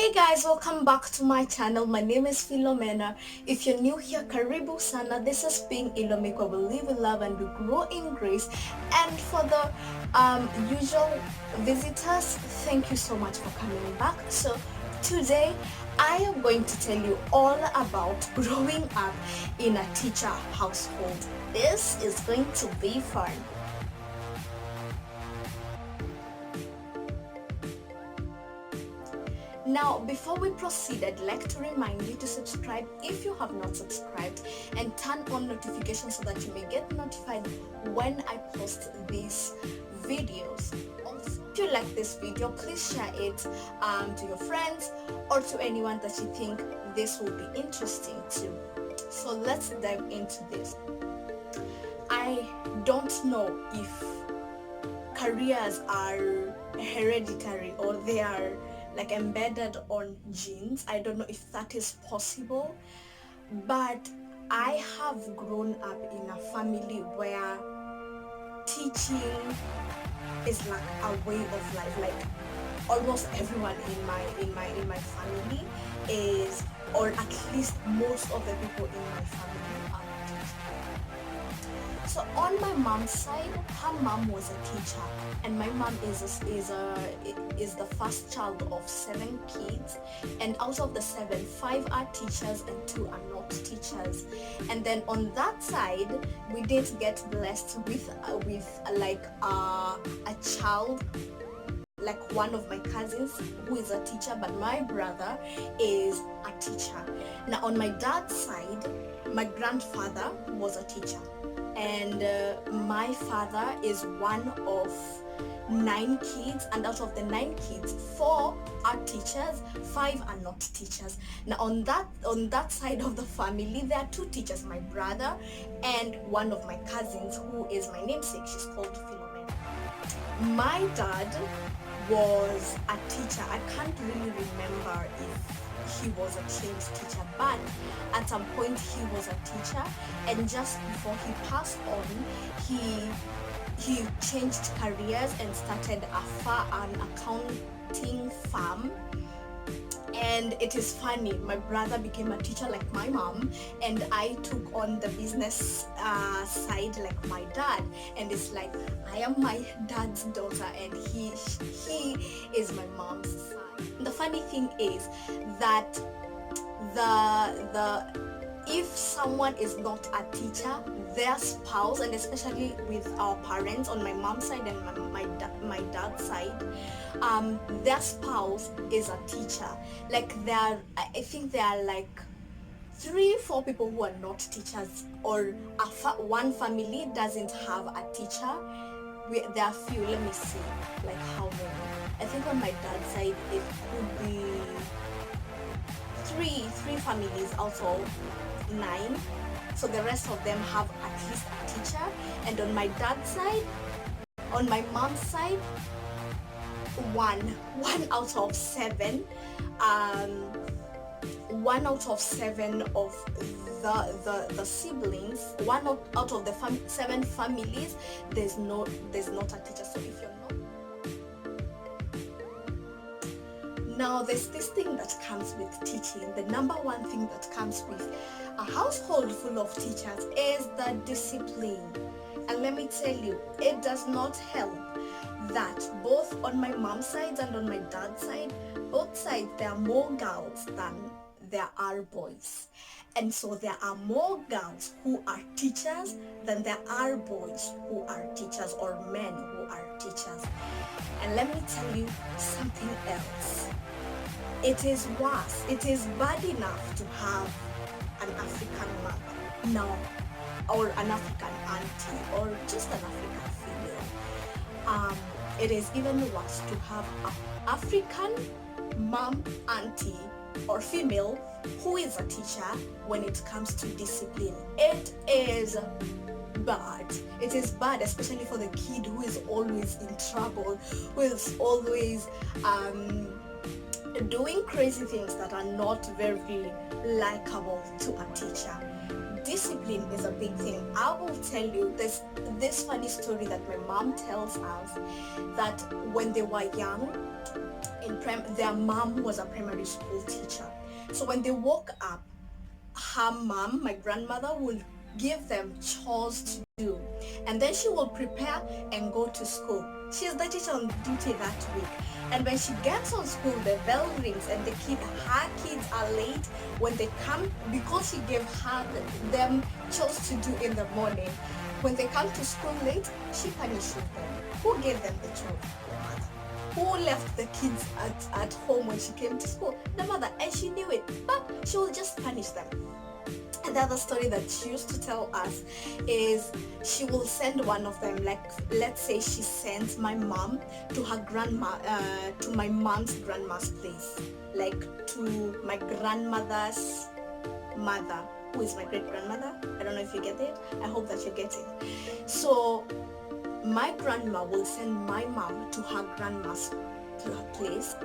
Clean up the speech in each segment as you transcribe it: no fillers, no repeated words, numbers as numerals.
Hey guys, welcome back to my channel. My name is Philomena. If you're new here, karibu sana. This is being Ilomik, where we live in love and we grow in grace. And for the usual visitors, thank you so much for coming back. So today I am going to tell you all about growing up in a teacher household. This is going to be fun. Now, before we proceed, I'd like to remind you to subscribe if you have not subscribed and turn on notifications so that you may get notified when I post these videos. Also, if you like this video, please share it to your friends or to anyone that you think this will be interesting to. So let's dive into this. I don't know if careers are hereditary or they are like embedded on genes. I don't know if that is possible, but I have grown up in a family where teaching is like a way of life. Like almost everyone in my family is, or at least most of the people in my family are teachers. So on my mom's side, her mom was a teacher, and my mom is the first child of 7 kids, and out of the 7, 5 are teachers and 2 are not teachers. And then on that side, we did get blessed with like a child, like one of my cousins who is a teacher, but my brother is a teacher. Now on my dad's side, my grandfather was a teacher, and my father is one of 9 kids, and out of the 9 kids, 4 are teachers, 5 are not teachers. Now on that side of the family, there are 2 teachers, my brother and one of my cousins who is my namesake. She's called Philomena. My dad was a teacher. I can't really remember if he was a trained teacher, but at some point he was a teacher, and just before he passed on, he changed careers and started an accounting firm. And it is funny, my brother became a teacher like my mom, and I took on the business side like my dad, and it's like I am my dad's daughter and he is my mom's son. The funny thing is that if someone is not a teacher, their spouse, and especially with our parents on my mom's side and my dad's side, their spouse is a teacher. Like I think there are like 3-4 people who are not teachers, or one family doesn't have a teacher. There are few. Let me see, like how many. I think on my dad's side it could be three families out of 9. So the rest of them have at least a teacher. And on my dad's side, on my mom's side, one out of 7. One out of 7 of the siblings, one out of the 7 families, there's not a teacher. So if you're not, now there's this thing that comes with teaching. The number one thing that comes with a household full of teachers is the discipline. And let me tell you, it does not help that both on my mom's side and on my dad's side, both sides, there are more girls than there are boys. And so there are more girls who are teachers than there are boys who are teachers, or men who are teachers. And let me tell you something else. It is worse. It is bad enough to have an African mother now, or an African auntie, or just an African female. It is even worse to have an African mom, auntie, or female who is a teacher when it comes to discipline. It is bad. It is bad, especially for the kid who is always in trouble, who is always doing crazy things that are not very likable to a teacher. Discipline is a big thing. I will tell you this funny story that my mom tells us, that when they were young, their mom was a primary school teacher. So when they woke up, her mom, my grandmother, will give them chores to do, and then she will prepare and go to school. She's the teacher on duty that week, and when she gets on school, the bell rings and her kids are late. When they come, because she gave them chores to do in the morning, when they come to school late, she punishes them. Who gave them the chores? The mother. Who left the kids at home when she came to school? The mother, and she knew it, but she will just punish them. And the other story that she used to tell us is she will send one of them, like let's say she sends my mom to her grandma, to my mom's grandma's place, like to my grandmother's mother, who is my great grandmother. I don't know if you get it. I hope that you get it. So my grandma will send my mom to her grandma's place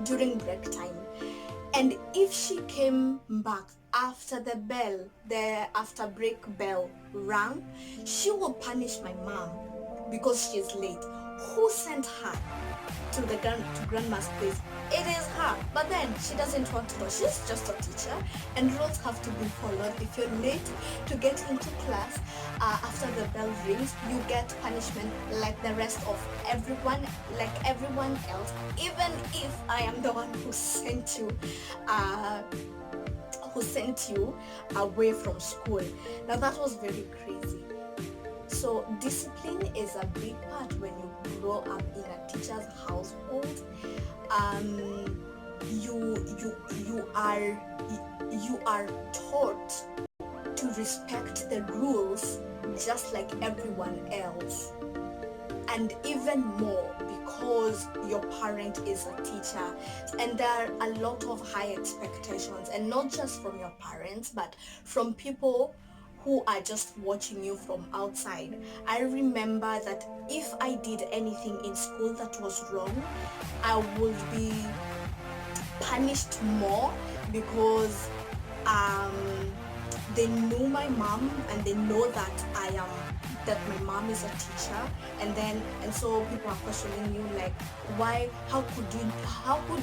during break time, and if she came back after the after break bell rang, she will punish my mom because she's late. Who sent her to grandma's place? It is her. But then she doesn't want to know. She's just a teacher, and rules have to be followed. If you're late to get into class after the bell rings, you get punishment like the rest of everyone else, even if I am the one who sent you away from school. Now that was very crazy. So discipline is a big part when you grow up in a teacher's household. You are taught to respect the rules just like everyone else, and even more because your parent is a teacher, and there are a lot of high expectations, and not just from your parents but from people who are just watching you from outside. I remember that if I did anything in school that was wrong, I would be punished more because they knew my mom, and they know that my mom is a teacher, and so people are questioning you like, why, how could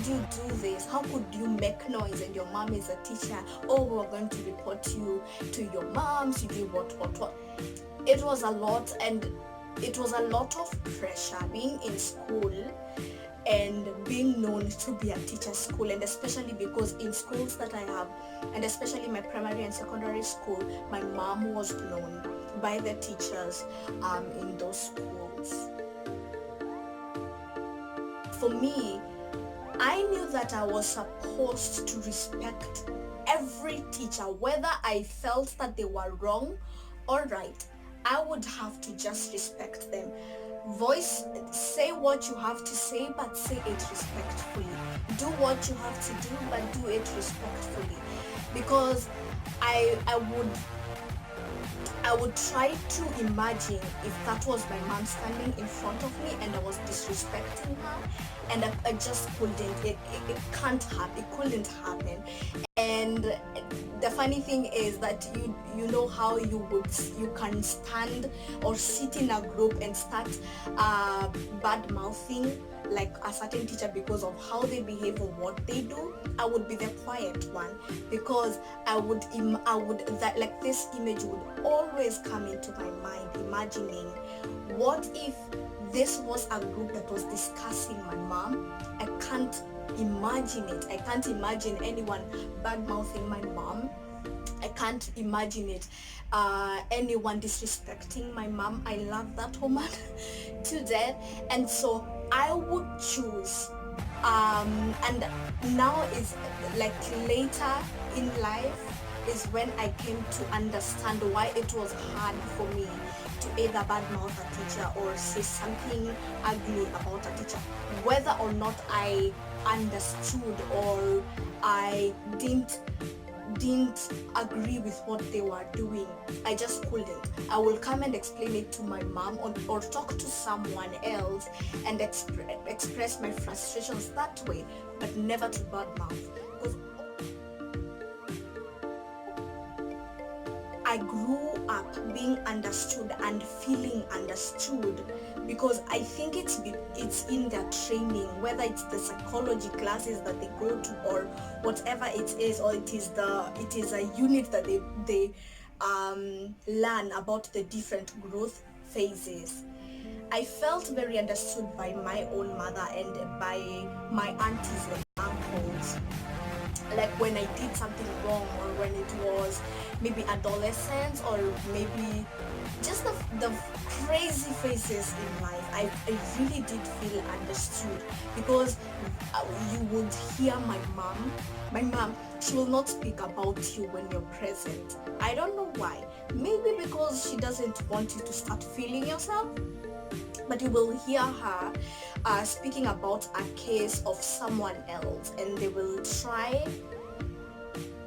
you do this, how could you make noise, and your mom is a teacher? Oh, we're going to report you to your moms, you do what. It was a lot, and it was a lot of pressure being in school and being known to be a teacher school, and especially because in schools that I have, and especially my primary and secondary school, my mom was known by the teachers in those schools. For me, I knew that I was supposed to respect every teacher, whether I felt that they were wrong or right. I would have to just respect them. Say what you have to say, but say it respectfully. Do what you have to do, but do it respectfully. Because I would try to imagine if that was my mom standing in front of me and I was disrespecting her, and I just couldn't. It can't happen. It couldn't happen. And the funny thing is that you know how you can stand or sit in a group and start bad mouthing like a certain teacher because of how they behave or what they do. I would be the quiet one because this image would always come into my mind, imagining what if this was a group that was discussing my mom. I can't imagine it. I can't imagine anyone bad mouthing my mom. I can't imagine it. Anyone disrespecting my mom. I love that woman to death, and so I would choose. And now is like later in life is when I came to understand why it was hard for me to either badmouth a teacher or say something ugly about a teacher, whether or not I understood or I didn't agree with what they were doing. I just couldn't. I will come and explain it to my mom or talk to someone else and express my frustrations that way, but never to badmouth. Because I grew up being understood and feeling understood because I think it's in their training, whether it's the psychology classes that they go to or whatever it is, or it is a unit that they learn about the different growth phases. I felt very understood by my own mother and by my aunties and uncles. Like when I did something wrong, or when it was maybe adolescence, or maybe just the crazy phases in life, I really did feel understood, because you would hear my mom, she will not speak about you when you're present. I don't know why. Maybe because she doesn't want you to start feeling yourself, but you will hear her speaking about a case of someone else, and they will try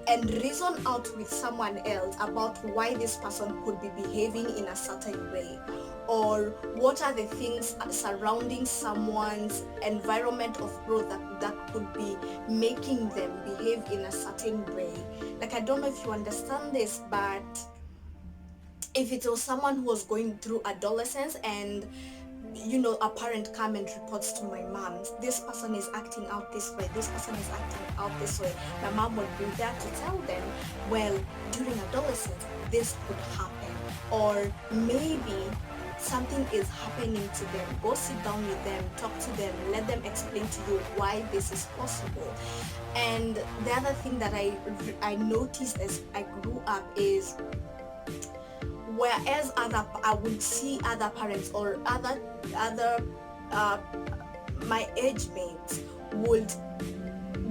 and reason out with someone else about why this person could be behaving in a certain way, or what are the things surrounding someone's environment of growth that could be making them behave in a certain way. Like, I don't know if you understand this, but if it was someone who was going through adolescence, and a parent come and reports to my mom, this person is acting out this way, this person is acting out this way, my mom would be there to tell them, well, during adolescence this could happen, or maybe something is happening to them. Go sit down with them, talk to them, let them explain to you why this is possible. And the other thing that I noticed as I grew up is, whereas I would see other parents or other my age mates would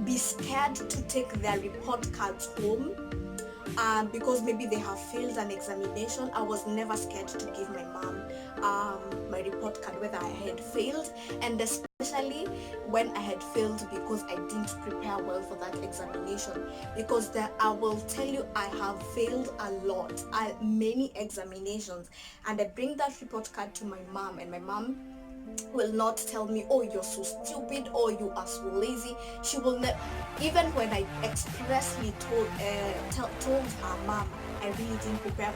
be scared to take their report cards home because maybe they have failed an examination. I was never scared to give my mom my report card whether I had failed, and especially when I had failed because I didn't prepare well for that examination. Because I will tell you, I have failed a lot, many examinations, and I bring that report card to my mom, and my mom will not tell me, oh, you're so stupid, or you are so lazy. She will never. Even when I expressly told her, mom, I really didn't prepare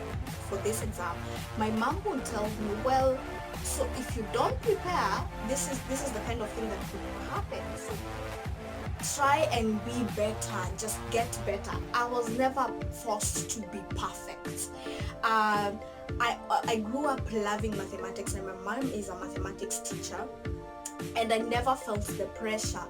for this exam, my mom will tell me, well, so if you don't prepare, this is the kind of thing that could happen. So try and be better, just get better. I was never forced to be perfect. I grew up loving mathematics, and my mom is a mathematics teacher, and I never felt the pressure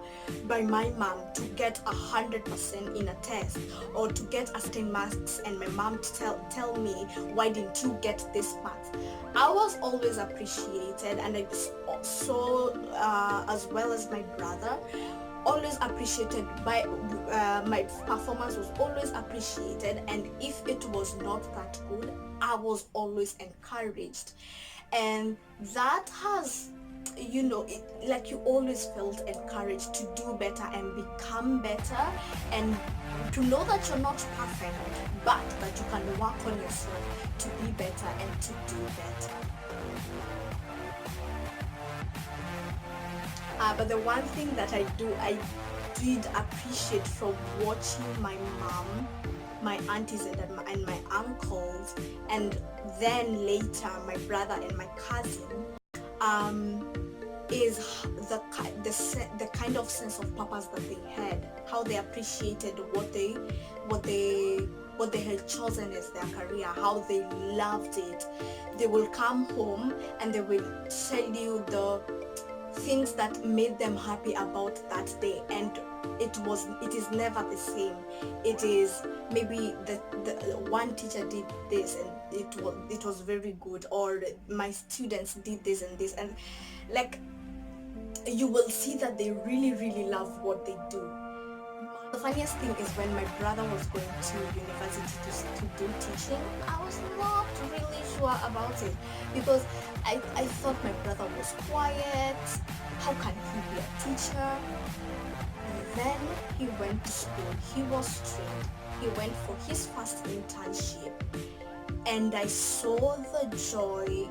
by my mom to get 100% in a test, or to get a certain marks, and my mom to tell me, why didn't you get this marks? I was always appreciated, and I so as well as my brother, always appreciated by my performance was always appreciated, and if it was not that good, I was always encouraged. And that has, like, you always felt encouraged to do better and become better, and to know that you're not perfect, but that you can work on yourself to be better and to do better. But the one thing that I did appreciate from watching my mom, my aunties and my uncles, and then later my brother and my cousin, is the kind of sense of purpose that they had, how they appreciated what they had chosen as their career, how they loved it. They will come home and they will tell you the things that made them happy about that day, and it is never the same. It is maybe the one teacher did this and it was very good, or my students did this and this, and like, you will see that they really, really love what they do. The funniest thing is when my brother was going to university to do teaching, I was not really sure about it, because I thought my brother was quiet. How can he be a teacher? Then he went to school. He was trained. He went for his first internship, and I saw the joy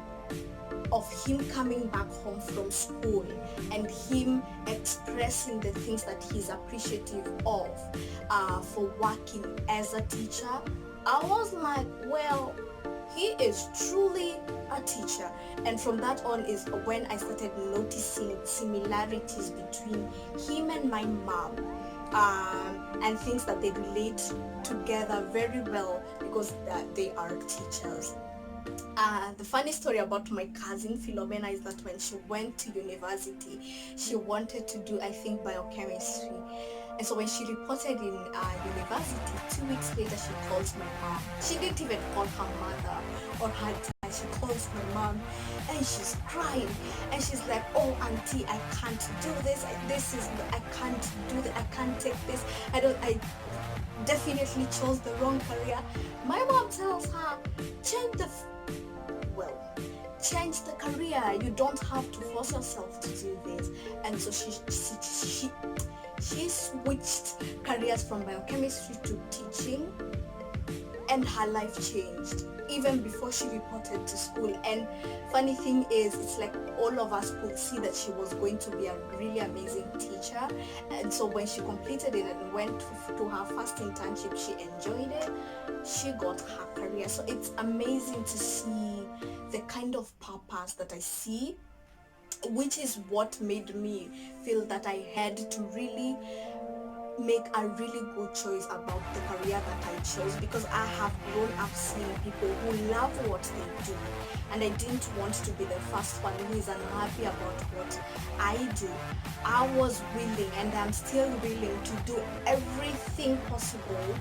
of him coming back home from school and him expressing the things that he's appreciative of for working as a teacher. I was like, well, He is truly a teacher, and from that on is when I started noticing similarities between him and my mom, and things that they relate together very well because they are teachers. The funny story about my cousin Philomena is that when she went to university, she wanted to do, I think, biochemistry. And so when she reported in university, 2 weeks later she calls my mom. She didn't even call her mother or her dad. She calls my mom and she's crying. And she's like, oh, auntie, I can't do this. I can't do that. I can't take this. I definitely chose the wrong career. My mom tells her, change the change the career. You don't have to force yourself to do this. And so she switched careers from biochemistry to teaching, and her life changed even before she reported to school. And funny thing is, it's like all of us could see that she was going to be a really amazing teacher. And so when she completed it and went to her first internship, she enjoyed it. She got her career. So it's amazing to see the kind of purpose that I see, which is what made me feel that I had to really make a really good choice about the career that I chose, because I have grown up seeing people who love what they do, and I didn't want to be the first one who is unhappy about what I do. I was willing, and I'm still willing, to do everything possible,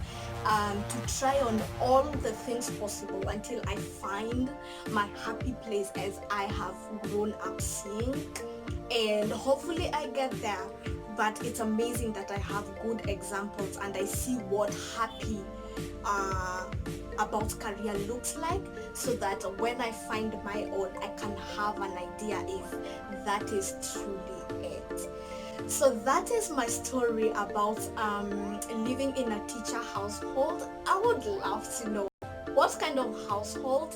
to try on all the things possible until I find my happy place as I have grown up seeing, and hopefully I get there. But it's amazing that I have good examples and I see what happy about career looks like, so that when I find my own, I can have an idea if that is truly it. So that is my story about living in a teacher household. I would love to know, what kind of household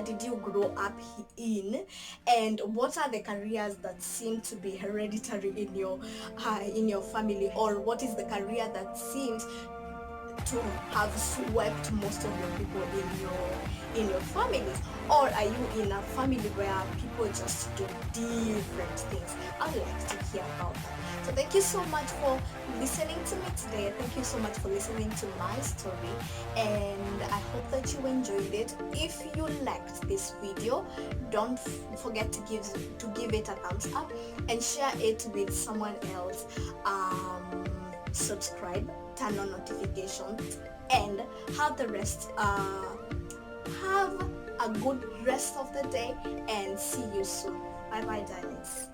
did you grow up in, and what are the careers that seem to be hereditary in your family, or what is the career that seems to have swept most of your people in your families? Or are you in a family where people just do different things? I'd like to hear about that. So thank you so much for listening to me today. Thank you so much for listening to my story, and I hope that you enjoyed it. If you liked this video, don't forget to give it a thumbs up and share it with someone else. Subscribe, turn on notifications, and have a good rest of the day, and see you soon. Bye bye, darlings.